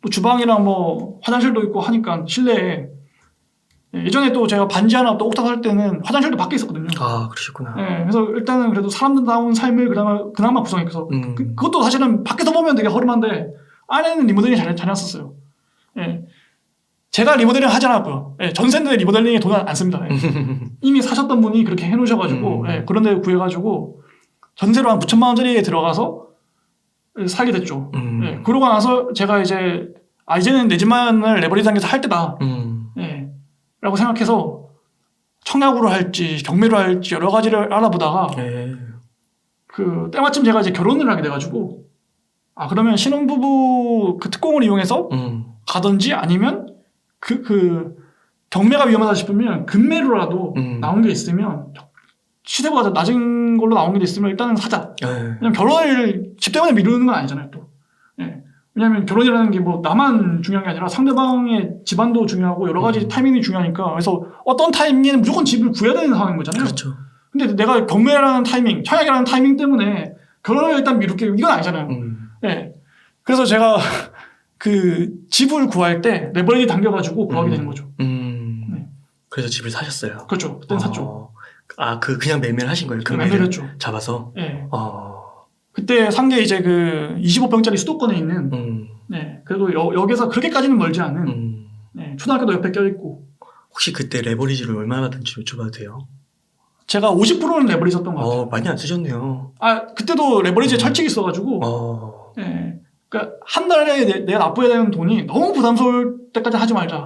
Speaker 2: 또 주방이랑 뭐 화장실도 있고 하니까 실내에 예전에 또 제가 반지 하나 또 옥탑 할 때는 화장실도 밖에 있었거든요.
Speaker 1: 그러셨구나.
Speaker 2: 그래서 일단은 그래도 사람다운 삶을 그나마 구성해서 그것도 사실은 밖에서 보면 되게 허름한데 안에는 리모델링 잘 해놨었어요. 제가 리모델링 하지 않았고요. 전세인데 리모델링에 돈 안 씁니다. 이미 사셨던 분이 그렇게 해놓으셔가지고 그런 데 구해가지고 전세로 한 9천만 원짜리에 들어가서 살게 됐죠. 그러고 나서 제가 이제 이제는 내 집만을 레버리지 단계에서 할 때다 라고 생각해서 청약으로 할지 경매로 할지 여러 가지를 알아보다가 그 때마침 제가 이제 결혼을 하게 돼가지고 그러면 신혼부부 그 특공을 이용해서 가든지 아니면 그 경매가 위험하다 싶으면 금매로라도 나온 게 있으면 시세보다 낮은 걸로 나온 게 있으면 일단은 사자. 왜냐면 결혼을 집 때문에 미루는 건 아니잖아요 또. 왜냐면 결혼이라는 게 뭐 나만 중요한 게 아니라 상대방의 집안도 중요하고 여러 가지 타이밍이 중요하니까 그래서 어떤 타이밍에는 무조건 집을 구해야 되는 상황인 거잖아요.
Speaker 1: 그렇죠.
Speaker 2: 근데 내가 경매라는 타이밍, 청약이라는 타이밍 때문에 결혼을 일단 미룰게 이건 아니잖아요. 그래서 제가 그 집을 구할 때 레버리지 당겨가지고 구하게 되는 거죠. 네.
Speaker 1: 그래서 집을 사셨어요.
Speaker 2: 그렇죠. 그때는 샀죠.
Speaker 1: 그냥 매매를 하신 거예요?
Speaker 2: 매매를 했죠.
Speaker 1: 잡아서?
Speaker 2: 네. 그때 산 게 이제 그 25평짜리 수도권에 있는, 네. 그래도 여기서 그렇게까지는 멀지 않은, 네. 초등학교도 옆에 껴있고.
Speaker 1: 혹시 그때 레버리지를 얼마나 받은지 여쭤봐도 돼요?
Speaker 2: 제가 50%는 레버리지 썼던 것 같아요.
Speaker 1: 많이 안 쓰셨네요.
Speaker 2: 그때도 레버리지에 철칙이 있어가지고, 네. 그러니까 한 달에 내가 납부해야 되는 돈이 너무 부담스러울 때까지 하지 말자.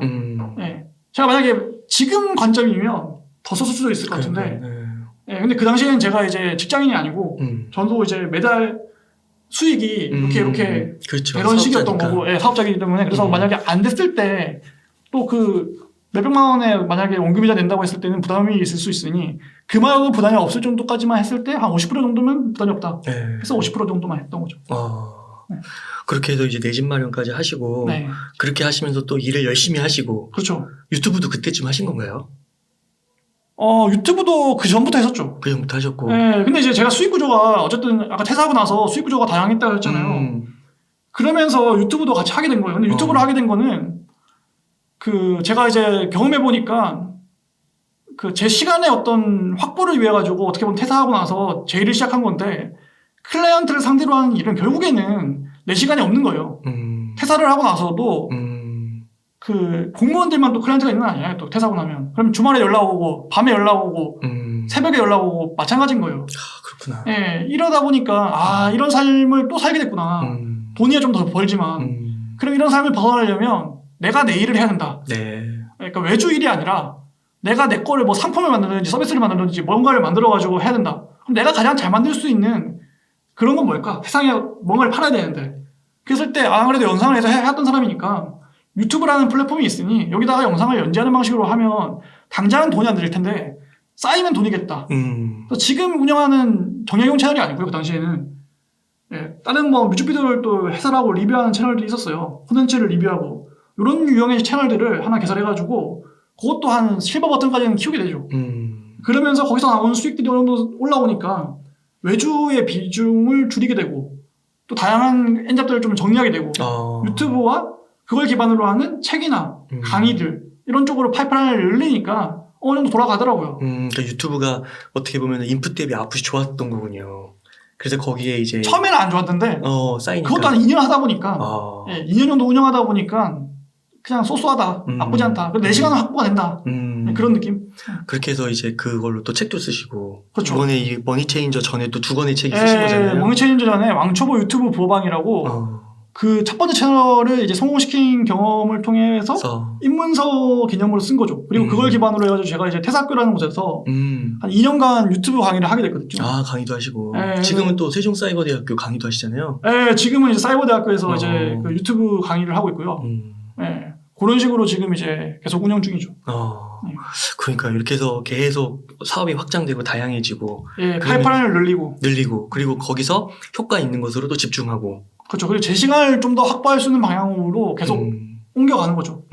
Speaker 2: 네. 제가 만약에 지금 관점이면 더 썼을 수도 있을 것 같은데, 네. 근데 그 당시에는 제가 이제 직장인이 아니고, 저도 이제 매달 수익이 이렇게
Speaker 1: 그렇죠.
Speaker 2: 되던 시기였던
Speaker 1: 사업자니까.
Speaker 2: 거고, 예, 사업자이기 때문에. 그래서 만약에 안 됐을 때, 또 몇백만 원에 만약에 원금이자 낸다고 했을 때는 부담이 있을 수 있으니, 그만큼 부담이 없을 정도까지만 했을 때, 한 50% 정도면 부담이 없다.
Speaker 1: 네.
Speaker 2: 그래서 50% 정도만 했던 거죠.
Speaker 1: 네. 그렇게 해서 이제 내 집 마련까지 하시고,
Speaker 2: 네.
Speaker 1: 그렇게 하시면서 또 일을 열심히 하시고,
Speaker 2: 그렇죠.
Speaker 1: 유튜브도 그때쯤 하신 건가요?
Speaker 2: 유튜브도 그 전부터 했었죠.
Speaker 1: 그 전부터 하셨고.
Speaker 2: 네, 근데 이제 제가 수익 구조가 어쨌든 아까 퇴사하고 나서 수익 구조가 다양했다고 했잖아요. 그러면서 유튜브도 같이 하게 된 거예요. 근데 유튜브를 하게 된 거는 제가 이제 경험해 보니까 제 시간의 어떤 확보를 위해 가지고 어떻게 보면 퇴사하고 나서 제 일을 시작한 건데 클라이언트를 상대로 하는 일은 결국에는 내 시간이 없는 거예요. 퇴사를 하고 나서도 공무원들만 또 클라이언트가 있는 건 아니에요. 또 퇴사하고 나면. 그럼 주말에 연락 오고, 밤에 연락 오고, 새벽에 연락 오고, 마찬가지인 거예요.
Speaker 1: 그렇구나.
Speaker 2: 예, 이러다 보니까, 이런 삶을 또 살게 됐구나. 돈이 좀 더 벌지만. 그럼 이런 삶을 벗어나려면 내가 내 일을 해야 된다.
Speaker 1: 네.
Speaker 2: 그러니까 외주 일이 아니라 내가 내 거를 뭐 상품을 만들든지 서비스를 만들든지 뭔가를 만들어가지고 해야 된다. 그럼 내가 가장 잘 만들 수 있는 그런 건 뭘까? 세상에 뭔가를 팔아야 되는데. 그랬을 때, 그래도 영상을 해서 해왔던 사람이니까 유튜브라는 플랫폼이 있으니 여기다가 영상을 연재하는 방식으로 하면 당장은 돈이 안 들릴 텐데 쌓이면 돈이겠다. 지금 운영하는 정약용 채널이 아니고요. 그 당시에는 다른 뮤직비디오를 또 해설하고 리뷰하는 채널들이 있었어요. 콘텐츠를 리뷰하고 이런 유형의 채널들을 하나 개설해가지고 그것도 한 실버 버튼까지는 키우게 되죠. 그러면서 거기서 나오는 수익들이 어느 정도 올라오니까 외주의 비중을 줄이게 되고 또 다양한 엔잡들을 좀 정리하게 되고 유튜브와 그걸 기반으로 하는 책이나 강의들 이런 쪽으로 파이프라인을 열리니까 어느 정도 돌아가더라고요.
Speaker 1: 그러니까 유튜브가 어떻게 보면 인풋 대비 아웃풋이 좋았던 거군요. 그래서 거기에 이제
Speaker 2: 처음에는 안 좋았는데
Speaker 1: 쌓이니까
Speaker 2: 그것도 한 2년 하다 보니까 2년 정도 운영하다 보니까 그냥 쏘쏘하다. 나쁘지 않다. 내 시간은 확보가 된다. 그런 느낌.
Speaker 1: 그렇게 해서 이제 그걸로 또 책도 쓰시고
Speaker 2: 그렇죠.
Speaker 1: 이번에 이 머니체인저 전에 또 2권의 책이 쓰신 거잖아요.
Speaker 2: 머니체인저 전에 왕초보 유튜브 부호방이라고 그 첫 번째 채널을 이제 성공시킨 경험을 통해서 입문서 개념으로 쓴 거죠. 그리고 그걸 기반으로 해가지고 제가 이제 태사학교라는 곳에서 한 2년간 유튜브 강의를 하게 됐거든요.
Speaker 1: 강의도 하시고. 지금은 또 세종사이버대학교 강의도 하시잖아요.
Speaker 2: 네, 지금은 이제 사이버대학교에서 이제 그 유튜브 강의를 하고 있고요. 네, 그런 식으로 지금 이제 계속 운영 중이죠.
Speaker 1: 그러니까 이렇게 해서 계속 사업이 확장되고 다양해지고.
Speaker 2: 파이프라인을
Speaker 1: 늘리고 그리고 거기서 효과 있는 것으로 또 집중하고.
Speaker 2: 그렇죠. 그리고 제 시간을 좀 더 확보할 수 있는 방향으로 계속 옮겨가는 거죠.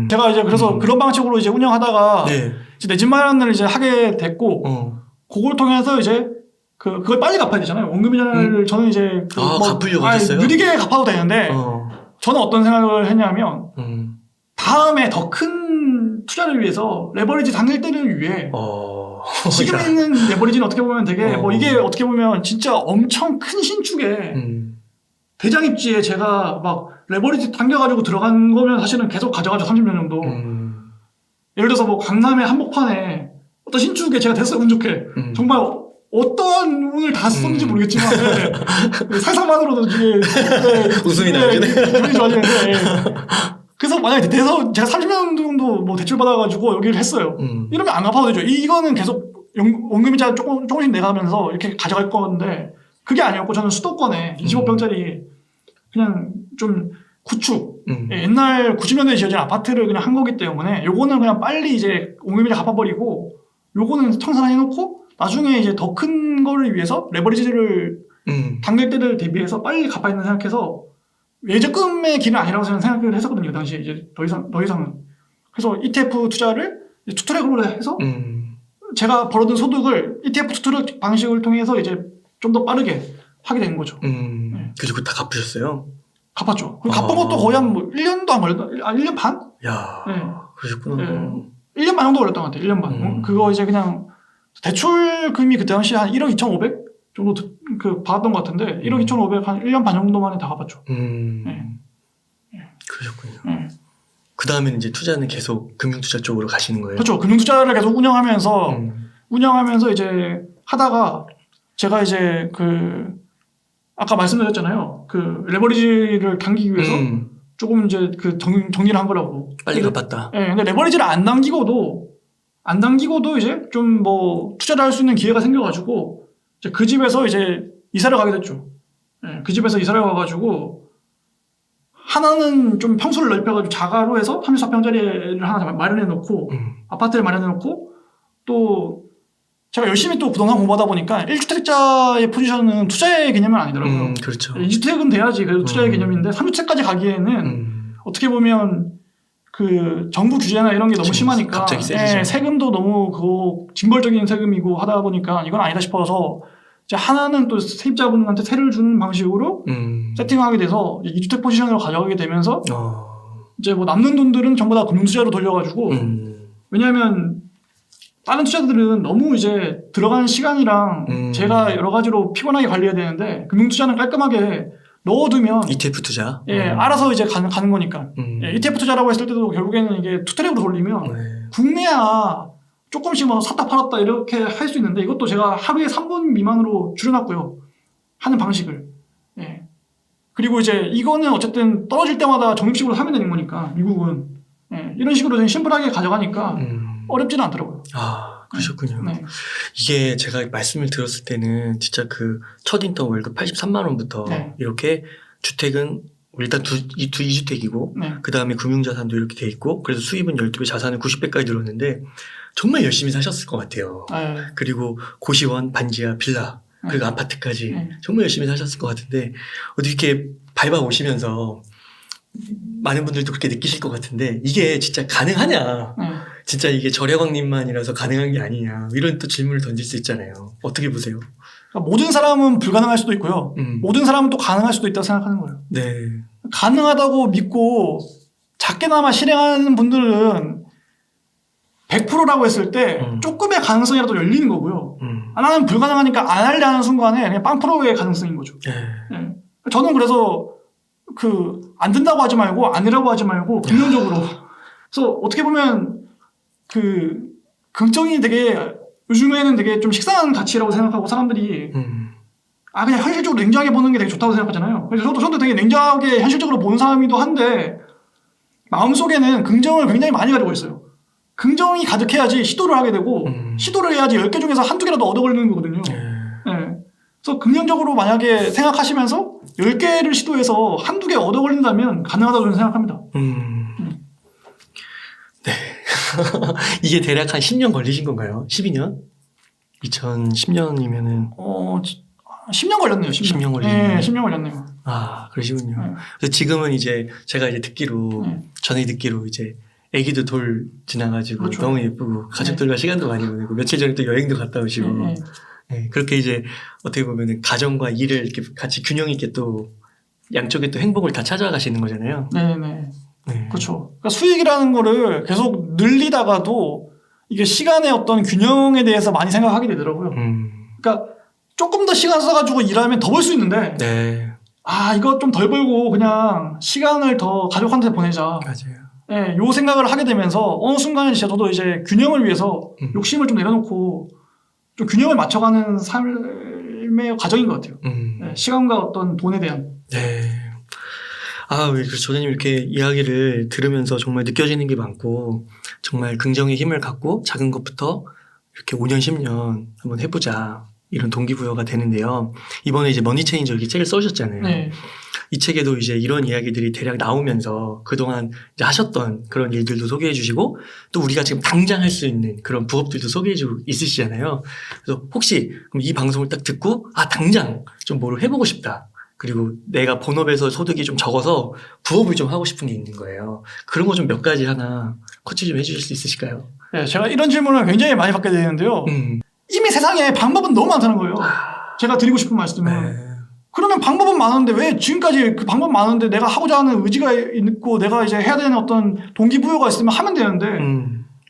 Speaker 2: 제가 이제 그래서 그런 방식으로 이제 운영하다가 이제 내 집 마련을 이제 하게 됐고, 그걸 통해서 이제 그걸 빨리 갚아야 되잖아요. 원금이자를 저는 이제
Speaker 1: 갚으려고 하셨어요?
Speaker 2: 느리게 갚아도 되는데 저는 어떤 생각을 했냐면 다음에 더 큰 투자를 위해서 레버리지 당길 때를 위해 지금 있는 레버리지는 어떻게 보면 되게 이게 어떻게 보면 진짜 엄청 큰 신축에 대장입지에 제가 막 레버리지 당겨가지고 들어간 거면 사실은 계속 가져가죠. 30년 정도. 예를 들어서 강남의 한복판에 어떤 신축에 제가 됐어요. 운 좋게. 정말 어떠한 운을 다 썼는지 모르겠지만 살상만으로도 이게
Speaker 1: 웃음이 나오시네.
Speaker 2: 기분이 좋아지는데 그래서 만약에 돼서 제가 30년 정도 대출 받아가지고 여기를 했어요. 이러면 안 갚아도 되죠. 이거는 계속 원금이자 조금씩 내가면서 이렇게 가져갈 건데 그게 아니었고 저는 수도권에 25평짜리 그냥 좀 구축 옛날 90년대에 지어진 아파트를 그냥 한 거기 때문에 요거는 그냥 빨리 이제 원금이자 갚아버리고 요거는 청산해놓고 나중에 이제 더 큰 거를 위해서 레버리지를 당길 때를 대비해서 빨리 갚아야 된다 생각해서 예적금의 길은 아니라고 저는 생각을 했었거든요. 당시에 이제 더 이상은. 그래서 ETF 투자를 투트랙으로 해서 제가 벌어둔 소득을 ETF 투트랙 방식을 통해서 이제 좀 더 빠르게 하게 된 거죠.
Speaker 1: 그리고 다 갚으셨어요?
Speaker 2: 갚았죠. 갚은 것도 거의 한 뭐 1년도 안 걸렸다. 1년 반?
Speaker 1: 야,
Speaker 2: 네.
Speaker 1: 그러셨구나.
Speaker 2: 네. 1년 반 정도 걸렸던 것 같아요. 1년 반. 그거 이제 그냥 대출금이 그때 당시 한 1억 2,500 정도 받았던 것 같은데 1억 2,500 한 1년 반 정도 만에 다 갚았죠. 네.
Speaker 1: 그러셨군요. 그 다음에는 이제 투자는 계속 금융투자 쪽으로 가시는 거예요?
Speaker 2: 그렇죠. 금융투자를 계속 운영하면서 이제 하다가 제가 이제 아까 말씀드렸잖아요. 레버리지를 당기기 위해서 조금 이제 정리를 한 거라고.
Speaker 1: 빨리 갚았다.
Speaker 2: 예, 근데 레버리지를 안 당기고도 이제 좀 뭐 투자를 할 수 있는 기회가 생겨가지고 이제 그 집에서 이제 이사를 가게 됐죠. 예, 그 집에서 이사를 가가지고 하나는 좀 평수를 넓혀가지고 자가로 해서 34평짜리를 하나 마련해 놓고 아파트를 마련해 놓고 또 제가 열심히 또 부동산 공부하다 보니까 1주택자의 포지션은 투자의 개념은 아니더라고요.
Speaker 1: 그렇죠.
Speaker 2: 2주택은 돼야지 그래도 투자의 개념인데 3주택까지 가기에는 어떻게 보면 정부 규제나 이런 게 너무 심하니까
Speaker 1: 갑자기 세지죠.
Speaker 2: 세금도 너무 징벌적인 세금이고 하다 보니까 이건 아니다 싶어서 이제 하나는 또 세입자분한테 세를 주는 방식으로 세팅하게 돼서 2주택 포지션으로 가져가게 되면서 이제 뭐 남는 돈들은 전부 다 금융투자로 돌려가지고 왜냐하면 다른 투자들은 너무 이제 들어가는 시간이랑 제가 여러 가지로 피곤하게 관리해야 되는데 금융투자는 깔끔하게 넣어두면
Speaker 1: ETF 투자?
Speaker 2: 알아서 이제 가는 거니까. ETF 투자라고 했을 때도 결국에는 이게 투트랙으로 돌리면 국내야 조금씩 뭐 샀다 팔았다 이렇게 할 수 있는데 이것도 제가 하루에 3분 미만으로 줄여놨고요. 하는 방식을. 그리고 이제 이거는 어쨌든 떨어질 때마다 적립식으로 사면 되는 거니까 미국은. 이런 식으로 좀 심플하게 가져가니까 어렵지는 않더라고요.
Speaker 1: 아, 그러셨군요.
Speaker 2: 네.
Speaker 1: 이게 제가 말씀을 들었을 때는 진짜 첫인턴 월급 83만 원부터 이렇게 주택은 일단 2주택이고 그 다음에 금융자산도 이렇게 돼 있고 그래서 수입은 12배 자산은 90배까지 늘었는데 정말 열심히 사셨을 것 같아요. 그리고 고시원, 반지하, 빌라 그리고 아파트까지 정말 열심히 사셨을 것 같은데 어디 이렇게 밟아 오시면서 많은 분들도 그렇게 느끼실 것 같은데 이게 진짜 가능하냐 진짜 이게 절약왕님만이라서 가능한 게 아니냐 이런 또 질문을 던질 수 있잖아요. 어떻게 보세요?
Speaker 2: 그러니까 모든 사람은 불가능할 수도 있고요. 모든 사람은 또 가능할 수도 있다고 생각하는 거예요.
Speaker 1: 네.
Speaker 2: 가능하다고 믿고 작게나마 실행하는 분들은 100%라고 했을 때 조금의 가능성이라도 열리는 거고요. 나는 불가능하니까 안 하려는 순간에 그냥 0%의 가능성인 거죠. 저는 그래서 안 된다고 하지 말고 아니라고 하지 말고 긍정적으로. 그래서 어떻게 보면 긍정이 되게 요즘에는 되게 좀 식상한 가치라고 생각하고 사람들이 그냥 현실적으로 냉정하게 보는 게 되게 좋다고 생각하잖아요. 그래서 저도 되게 냉정하게 현실적으로 보는 사람이기도 한데 마음속에는 긍정을 굉장히 많이 가지고 있어요. 긍정이 가득해야지 시도를 하게 되고 시도를 해야지 10개 중에서 한두 개라도 얻어 걸리는 거거든요. 그래서 긍정적으로 만약에 생각하시면서 10개를 시도해서 한두 개 얻어 걸린다면 가능하다고 저는 생각합니다.
Speaker 1: 네. 이게 대략 한 10년 걸리신 건가요? 12년? 2010년이면은
Speaker 2: 10년 걸렸네요. 10년 걸리네요. 네, 10년 걸렸네요.
Speaker 1: 아, 그러시군요. 그래서 지금은 이제 제가 이제 전에 듣기로 이제 아기도 돌 지나가지고
Speaker 2: 그렇죠.
Speaker 1: 너무 예쁘고 가족들과 시간도 많이 보내고 며칠 전에 또 여행도 갔다 오시고 그렇게 이제 어떻게 보면은 가정과 일을 이렇게 같이 균형 있게 또 양쪽에 또 행복을 다 찾아가시는 거잖아요.
Speaker 2: 네네. 그렇죠. 그러니까 수익이라는 거를 계속 늘리다가도 이게 시간의 어떤 균형에 대해서 많이 생각하게 되더라고요. 그러니까 조금 더 시간 써가지고 일하면 더 벌 수 있는데 이거 좀 덜 벌고 그냥 시간을 더 가족한테 보내자.
Speaker 1: 맞아요.
Speaker 2: 요 생각을 하게 되면서 어느 순간에 저도 이제 균형을 위해서 욕심을 좀 내려놓고 좀 균형을 맞춰가는 삶의 과정인 것 같아요. 시간과 어떤 돈에 대한.
Speaker 1: 그래서 조대님 이렇게 이야기를 들으면서 정말 느껴지는 게 많고 정말 긍정의 힘을 갖고 작은 것부터 이렇게 5년, 10년 한번 해보자 이런 동기부여가 되는데요. 이번에 이제 머니체인저 이렇게 책을 써주셨잖아요. 이 책에도 이제 이런 이야기들이 대략 나오면서 그동안 이제 하셨던 그런 일들도 소개해 주시고 또 우리가 지금 당장 할 수 있는 그런 부업들도 소개해 주고 있으시잖아요. 그래서 혹시 그럼 이 방송을 딱 듣고 당장 좀 뭐를 해보고 싶다. 그리고 내가 본업에서 소득이 좀 적어서 부업을 좀 하고 싶은 게 있는 거예요. 그런 거 좀 몇 가지 하나 코치 좀 해주실 수 있으실까요?
Speaker 2: 네, 제가 이런 질문을 굉장히 많이 받게 되는데요. 이미 세상에 방법은 너무 많다는 거예요. 제가 드리고 싶은 말씀은 그러면 방법은 많은데 왜 지금까지 그 방법 많은데 내가 하고자 하는 의지가 있고 내가 이제 해야 되는 어떤 동기부여가 있으면 하면 되는데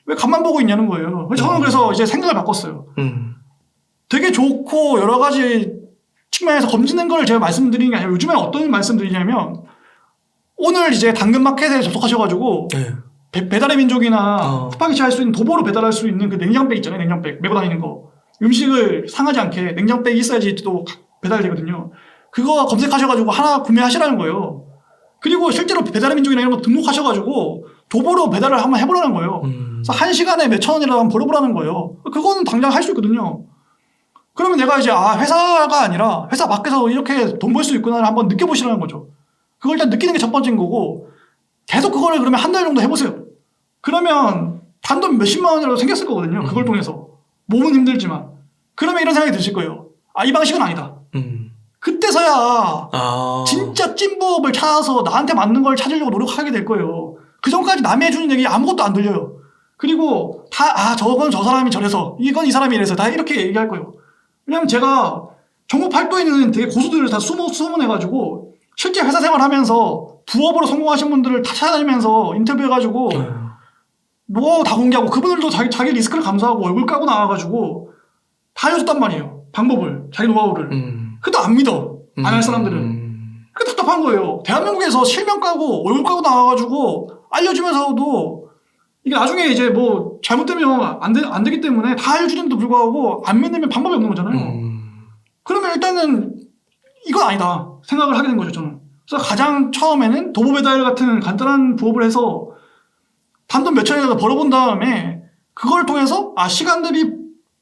Speaker 2: 왜 앞만 보고 있냐는 거예요. 저는 그래서 이제 생각을 바꿨어요. 되게 좋고 여러 가지 측면에서 검증된 걸 제가 말씀드리는 게 아니라 요즘에 어떤 말씀드리냐면 오늘 이제 당근마켓에 접속하셔가지고 배달의 민족이나 쿠팡이츠 할 수 있는 도보로 배달할 수 있는 그 냉장백 있잖아요. 냉장백 메고 다니는 거. 음식을 상하지 않게 냉장백이 있어야지 또 배달되거든요. 그거 검색하셔가지고 하나 구매하시라는 거예요. 그리고 실제로 배달의 민족이나 이런 거 등록하셔가지고 도보로 배달을 한번 해보라는 거예요. 그래서 1시간에 몇천 원이라도 한번 벌어보라는 거예요. 그거는 당장 할 수 있거든요. 그러면 내가 이제 회사가 아니라 회사 밖에서 이렇게 돈 벌 수 있구나를 한번 느껴보시라는 거죠. 그걸 일단 느끼는 게 첫 번째인 거고 계속 그거를 그러면 한 달 정도 해보세요. 그러면 단돈 몇십만 원이라도 생겼을 거거든요. 그걸 통해서. 몸은 힘들지만. 그러면 이런 생각이 드실 거예요. 이 방식은 아니다. 그때서야 진짜 찐부업을 찾아서 나한테 맞는 걸 찾으려고 노력하게 될 거예요. 그 전까지 남이 해주는 얘기 아무것도 안 들려요. 그리고 저건 저 사람이 저래서 이건 이 사람이 이래서 다 이렇게 얘기할 거예요. 왜냐면 제가 전국 팔도에 있는 되게 고수들을 다 수문해가지고 실제 회사 생활하면서 부업으로 성공하신 분들을 다 찾아다니면서 인터뷰해가지고 노하우 다 공개하고 그분들도 자기 리스크를 감수하고 얼굴 까고 나와가지고 다 알려줬단 말이에요. 방법을. 자기 노하우를. 그것도 안 믿어. 안 할 사람들은. 그게 답답한 거예요. 대한민국에서 실명 까고 얼굴 까고 나와가지고 알려주면서도 이게 나중에 이제 뭐 잘못되면 안 되기 때문에 다 알려주는데도 불구하고 안 믿으면 방법이 없는 거잖아요. 그러면 일단은 이건 아니다 생각을 하게 된 거죠, 저는. 그래서 가장 처음에는 도보 배달 같은 간단한 부업을 해서 단돈 몇천이라도 벌어본 다음에 그걸 통해서 시간 대비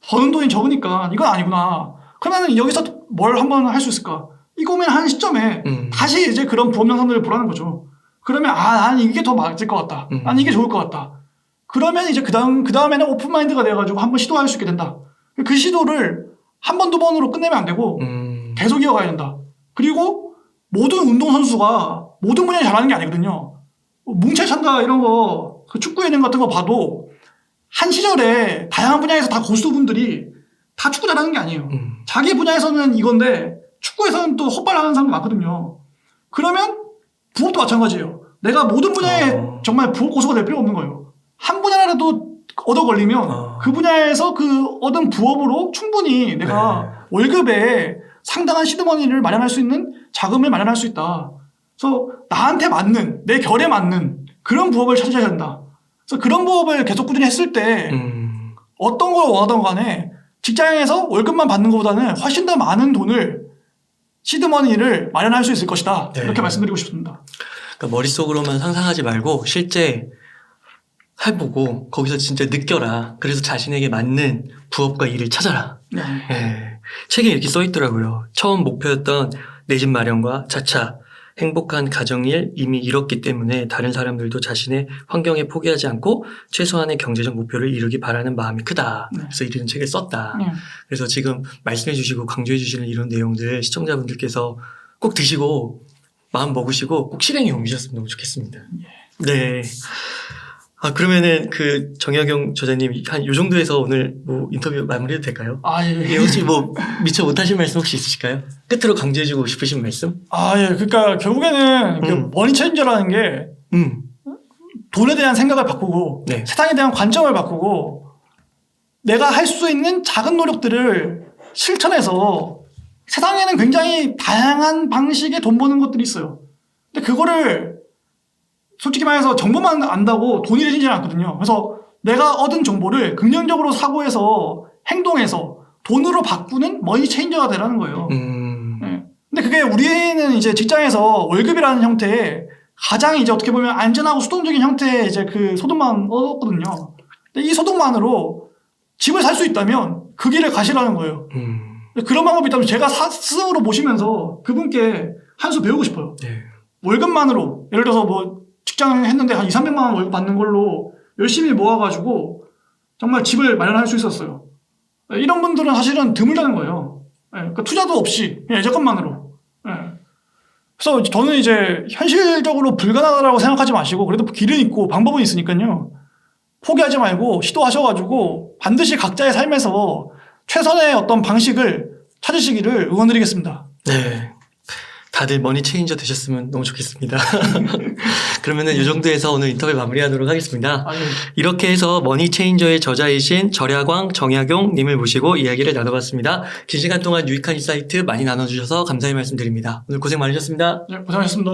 Speaker 2: 버는 돈이 적으니까 이건 아니구나. 그러면 여기서 뭘 한번 할 수 있을까? 이 고민한 시점에 다시 이제 그런 부업 영상들을 보라는 거죠. 그러면 난 이게 더 맞을 것 같다. 난 이게 좋을 것 같다. 그러면 이제 그 다음에는 오픈마인드가 돼가지고 한번 시도할 수 있게 된다. 그 시도를 한 번, 두 번으로 끝내면 안 되고 계속 이어가야 된다. 그리고 모든 운동선수가 모든 분야에 잘하는 게 아니거든요. 뭉체찬다 이런 거 그 축구 예능 같은 거 봐도 한 시절에 다양한 분야에서 다 고수분들이 다 축구 잘하는 게 아니에요. 자기 분야에서는 이건데 축구에서는 또 헛발하는 사람도 많거든요. 그러면 부업도 마찬가지예요. 내가 모든 분야에 정말 부업 고수가 될 필요 없는 거예요. 한 분야라도 얻어 걸리면 그 분야에서 그 얻은 부업으로 충분히 내가 월급에 상당한 시드머니를 마련할 수 있는 자금을 마련할 수 있다. 그래서 나한테 맞는, 내 결에 맞는 그런 부업을 찾아야 된다. 그래서 그런 부업을 계속 꾸준히 했을 때 어떤 걸 원하던 간에 직장에서 월급만 받는 것보다는 훨씬 더 많은 돈을 시드머니를 마련할 수 있을 것이다. 이렇게 말씀드리고 싶습니다.
Speaker 1: 그러니까 머릿속으로만 상상하지 말고 실제 해보고 거기서 진짜 느껴라. 그래서 자신에게 맞는 부업과 일을 찾아라. 책에 이렇게 써있더라고요. 처음 목표였던 내 집 마련과 자차 행복한 가정일 이미 이뤘기 때문에 다른 사람들도 자신의 환경에 포기하지 않고 최소한의 경제적 목표를 이루기 바라는 마음이 크다. 그래서 이런 책을 썼다. 그래서 지금 말씀해 주시고 강조해 주시는 이런 내용들 시청자분들께서 꼭 드시고 마음 먹으시고 꼭 실행에 옮기셨으면 너무 좋겠습니다. 네. 그러면은 그 정약용 저자님 한 요 정도에서 오늘 뭐 인터뷰 마무리해도 될까요? 예. 혹시 뭐 미처 못하신 말씀 혹시 있으실까요? 끝으로 강조해주고 싶으신 말씀?
Speaker 2: 그러니까 결국에는 그 머니 체인저라는 게 돈에 대한 생각을 바꾸고 세상에 대한 관점을 바꾸고 내가 할 수 있는 작은 노력들을 실천해서 세상에는 굉장히 다양한 방식의 돈 버는 것들이 있어요. 근데 그거를 솔직히 말해서 정보만 안다고 돈이 되지는 않거든요. 그래서 내가 얻은 정보를 긍정적으로 사고해서 행동해서 돈으로 바꾸는 머니 체인저가 되라는 거예요. 근데 그게 우리는 이제 직장에서 월급이라는 형태의 가장 이제 어떻게 보면 안전하고 수동적인 형태의 이제 그 소득만 얻었거든요. 근데 이 소득만으로 집을 살 수 있다면 그 길을 가시라는 거예요. 그런 방법이 있다면 제가 스승으로 모시면서 그분께 한 수 배우고 싶어요. 월급만으로 예를 들어서 뭐 직장 했는데 한 200~300만 원 월급 받는 걸로 열심히 모아가지고 정말 집을 마련할 수 있었어요. 이런 분들은 사실은 드물다는 거예요. 그러니까 투자도 없이 그냥 예적금만으로. 그래서 저는 이제 현실적으로 불가능하다고 생각하지 마시고 그래도 길은 있고 방법은 있으니까요. 포기하지 말고 시도하셔가지고 반드시 각자의 삶에서 최선의 어떤 방식을 찾으시기를 응원드리겠습니다.
Speaker 1: 네. 다들 머니 체인저 되셨으면 너무 좋겠습니다. 그러면은 이 정도에서 오늘 인터뷰 마무리하도록 하겠습니다.
Speaker 2: 아유,
Speaker 1: 이렇게 해서 머니 체인저의 저자이신 절야광 정약용 님을 모시고 이야기를 나눠봤습니다. 긴 시간 동안 유익한 인사이트 많이 나눠주셔서 감사의 말씀드립니다. 오늘 고생 많으셨습니다.
Speaker 2: 네, 고생하셨습니다.